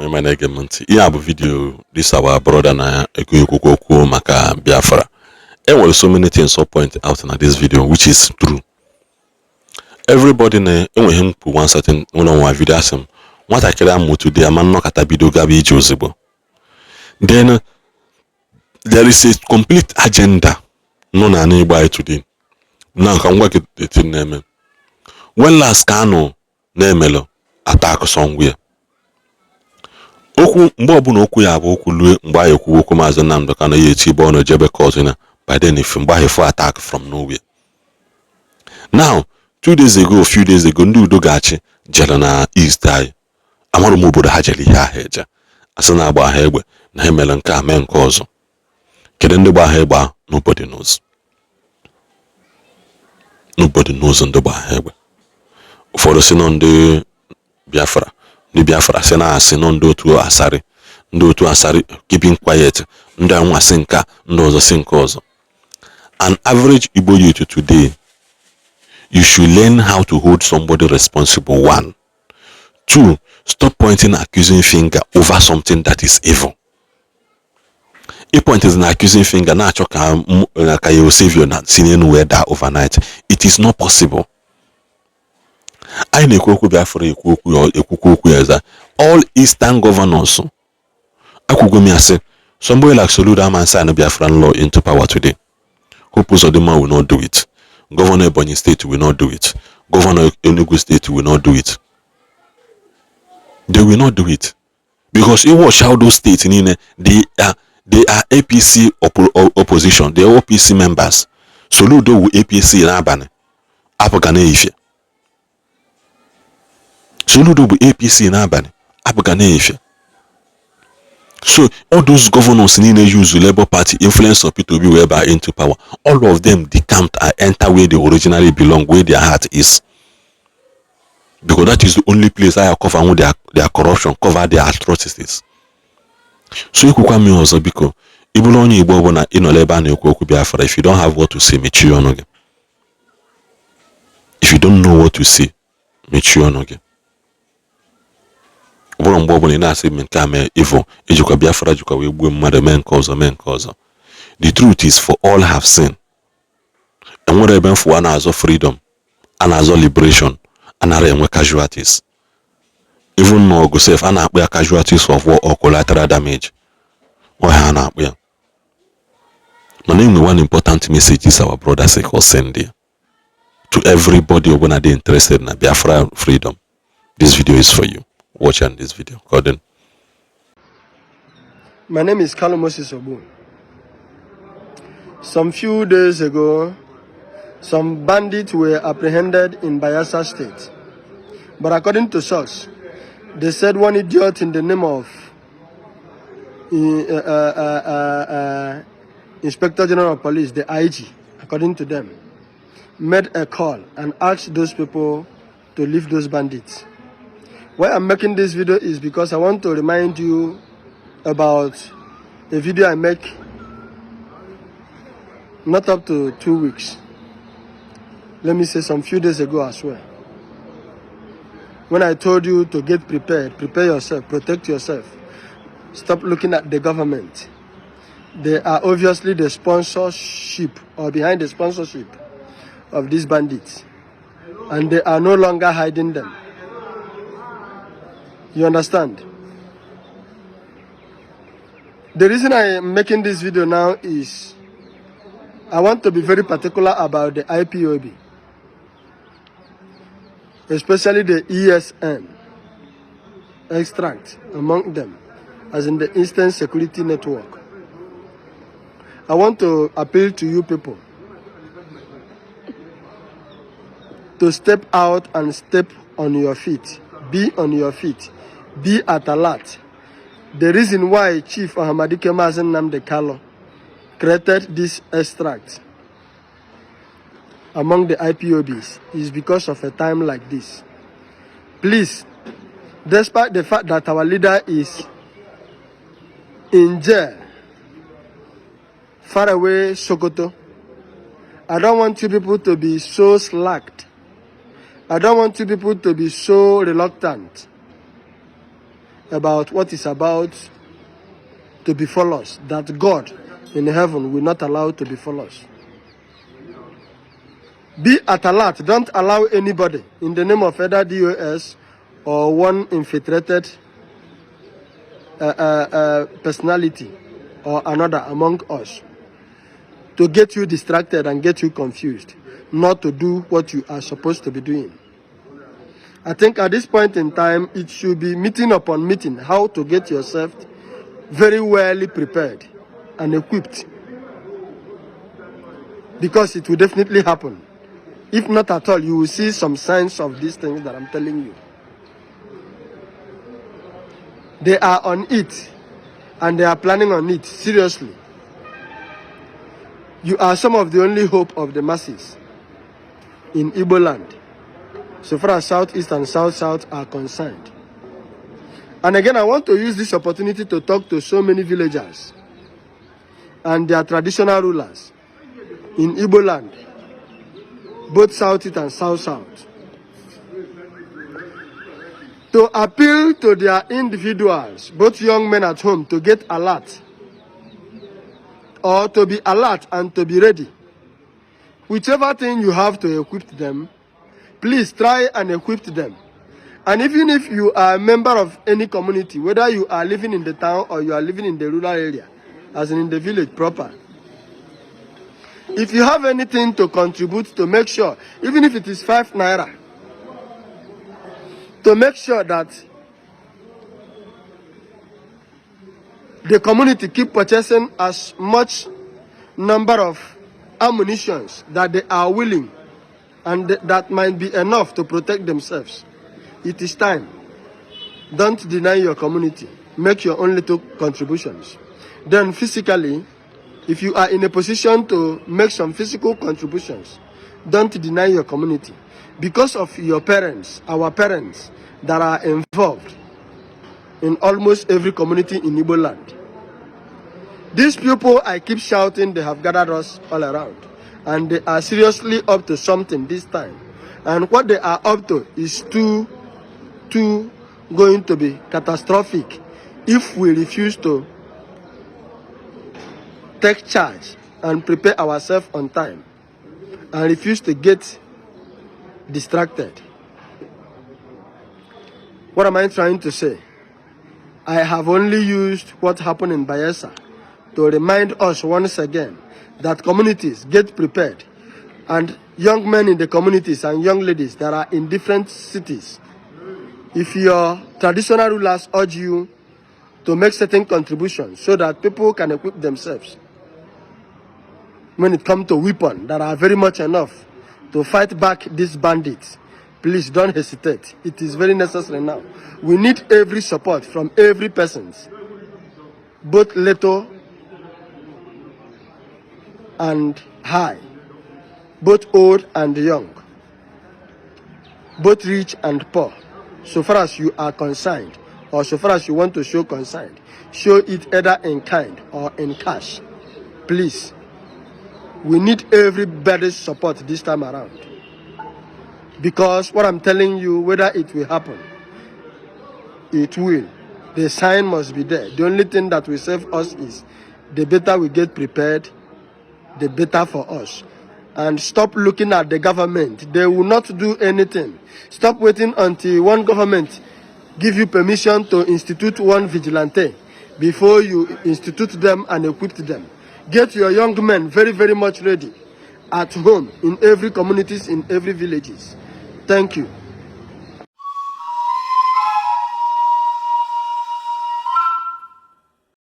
my negemanti. Yeah, video this our brother na ekuku maka Biafra. And well, so many things so point out in this video, which is true. Everybody na him put one certain one video ask him what I can today a man knock at a video gabi Josebo. Then there is a complete agenda no na nearby today. Now can work it in name. When last Kano Nemelo attack somewhere. Okwu mgbe ọbụla okwu ya bụ okwu lue mgbe anyị okwu okwu Maazị Nnamdi Kanu ya etibe ọnụ jebe court na by then if mgbe ahụ for attack from nowhere. Now 2 days ago, a few days ago, ndị udo gachi jere na east anyị amarụ m obodo ha jere ihe ahụ eje asị na agba ha egbe na ha mere nke a mee nke ọzọ. Kedu ndị gba ha egbe? Nobody knows. Nobody knows ndị gba ha egbe. Ụfọdụ si nọ ndị Biafra say na asị nọ ndị otu asari keeping quiet ndị anwa sị nka ndị ọzọ sị nke ọzọ. An average Igbo youth today, you should learn how to hold somebody responsible. 1. 2. Stop pointing accusing finger over something that is evil. A point is an accusing finger na ka you save your senior where that overnight. It is not possible. I nekwoku Biafra ekwoku eza all Eastern governors. Akugumi ase somebody like Soludo man sign Biafran law into power today. Hope Uzodinma will not do it. Governor Ebonyi State will not do it. Governor Enugu State will not do it. They will not do it because you watch how those states they are APC opposition. They are OPC members. Soludo will APC in Abane. Apogane Ife. Soludo will APC in Abane. Apogane Ife. So all those governors in use the Labour Party influence of people to be whereby into power. All of them decamp and enter where they originally belong, where their heart is. Because that is the only place I cover their corruption, cover their atrocities. So you could me also because if you don't have what to say, if you don't know what to say, the truth is for all have sinned. And what happened for one hours of freedom and as of liberation and are casualties. Even no go safe and are casualties of war or collateral damage. Or hana we. But only one important message is our brother say send there. To everybody who are interested in Biafra freedom. This video is for you. Watch on this video. Gordon. My name is Carlo Moses Obu. Some few days ago, some bandits were apprehended in Bayelsa State. But according to source, they said one idiot in the name of Inspector General of Police, the IG, according to them, made a call and asked those people to leave those bandits. Why I'm making this video is because I want to remind you about a video I make not up to 2 weeks. Let me say some few days ago as well. When I told you to get prepared, prepare yourself, protect yourself. Stop looking at the government. They are obviously the sponsorship or behind the sponsorship of these bandits. And they are no longer hiding them. You understand? The reason I am making this video now is I want to be very particular about the IPOB, especially the ESN extract among them, as in the Eastern Security Network. I want to appeal to you people to step out and step on your feet. Be on your feet. Be at alert. The reason why Chief Ahmadike Mazen Nnamdi Kanu created this extract among the IPOBs is because of a time like this. Please, despite the fact that our leader is in jail, far away Sokoto, I don't want you people to be so slacked. I don't want you people to be so reluctant. about what is about to befall us, that God in heaven will not allow to befall us. Be at alert. Don't allow anybody in the name of either DOS or one infiltrated personality or another among us to get you distracted and get you confused, not to do what you are supposed to be doing. I think at this point in time, it should be meeting upon meeting how to get yourself very well prepared and equipped, because it will definitely happen. If not at all, you will see some signs of these things that I'm telling you. They are on it, and they are planning on it seriously. You are some of the only hope of the masses in Igbo land, so far as Southeast and South are concerned. And again, I want to use this opportunity to talk to so many villagers and their traditional rulers in Igbo land, both Southeast and South, to appeal to their individuals, both young men at home, to get alert, or to be alert and to be ready. Whichever thing you have to equip them, please try and equip them. And even if you are a member of any community, whether you are living in the town or you are living in the rural area, as in the village proper, if you have anything to contribute, to make sure, even if it is 5 naira, to make sure that the community keep purchasing as much number of ammunitions that they are willing, and that might be enough to protect themselves. It is time. Don't deny your community. Make your own little contributions. Then physically, if you are in a position to make some physical contributions, don't deny your community. Because of your parents, our parents, that are involved in almost every community in Igbo land. These people, I keep shouting, they have gathered us all around. And they are seriously up to something this time. And what they are up to is too going to be catastrophic if we refuse to take charge and prepare ourselves on time and refuse to get distracted. What am I trying to say? I have only used what happened in Bayelsa to remind us once again that communities get prepared, and young men in the communities and young ladies that are in different cities, if your traditional rulers urge you to make certain contributions so that people can equip themselves when it comes to weapons that are very much enough to fight back these bandits, please don't hesitate. It is very necessary now. We need every support from every person, both little and high, both old and young, both rich and poor. So far as you are concerned, or so far as you want to show concern, show it either in kind or in cash. Please, we need everybody's support this time around. Because what I'm telling you, whether it will happen, it will. The sign must be there. The only thing that will save us is the better we get prepared, the better for us. And stop looking at the government. They will not do anything. Stop waiting until one government give you permission to institute one vigilante before you institute them and equip them. Get your young men very, very much ready at home, in every communities, in every villages. Thank you.